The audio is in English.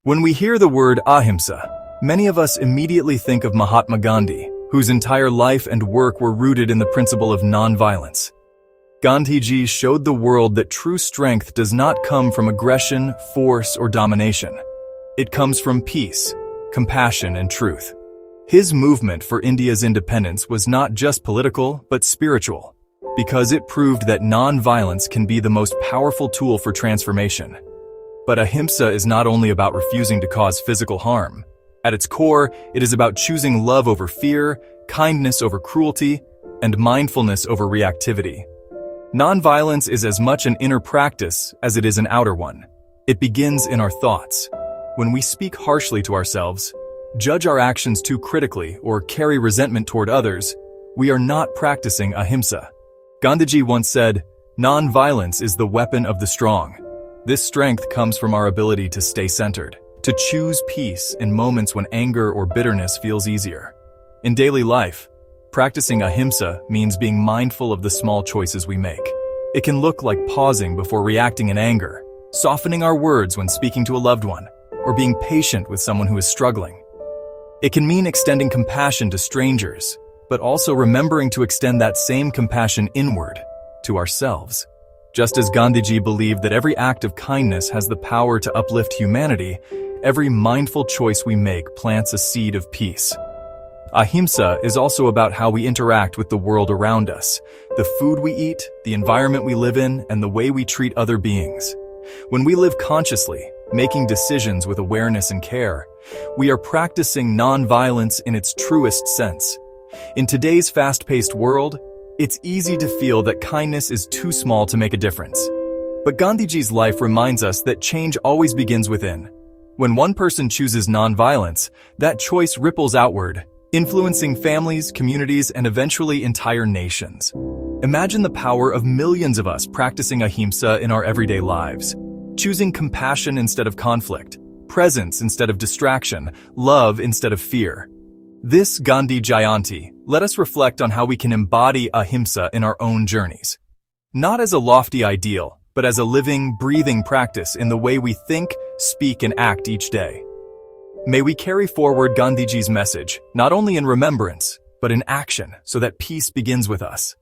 When we hear the word Ahimsa, many of us immediately think of Mahatma Gandhi, whose entire life and work were rooted in the principle of non-violence. Gandhi Ji showed the world that true strength does not come from aggression, force, or domination. It comes from peace, compassion, and truth. His movement for India's independence was not just political, but spiritual, because it proved that non-violence can be the most powerful tool for transformation. But Ahimsa is not only about refusing to cause physical harm. At its core, it is about choosing love over fear, kindness over cruelty, and mindfulness over reactivity. Nonviolence is as much an inner practice as it is an outer one. It begins in our thoughts. When we speak harshly to ourselves, judge our actions too critically, or carry resentment toward others, we are not practicing Ahimsa. Gandhiji once said, "Non-violence is the weapon of the strong." This strength comes from our ability to stay centered, to choose peace in moments when anger or bitterness feels easier. In daily life, practicing Ahimsa means being mindful of the small choices we make. It can look like pausing before reacting in anger, softening our words when speaking to a loved one, or being patient with someone who is struggling. It can mean extending compassion to strangers, but also remembering to extend that same compassion inward, to ourselves. Just as Gandhiji believed that every act of kindness has the power to uplift humanity, every mindful choice we make plants a seed of peace. Ahimsa is also about how we interact with the world around us, the food we eat, the environment we live in, and the way we treat other beings. When we live consciously, making decisions with awareness and care, we are practicing non-violence in its truest sense. In today's fast-paced world, it's easy to feel that kindness is too small to make a difference. But Gandhiji's life reminds us that change always begins within. When one person chooses non-violence, that choice ripples outward, influencing families, communities, and eventually entire nations. Imagine the power of millions of us practicing Ahimsa in our everyday lives, choosing compassion instead of conflict, presence instead of distraction, love instead of fear. This Gandhi Jayanti, let us reflect on how we can embody Ahimsa in our own journeys. Not as a lofty ideal, but as a living, breathing practice in the way we think, speak, and act each day. May we carry forward Gandhiji's message, not only in remembrance, but in action, so that peace begins with us.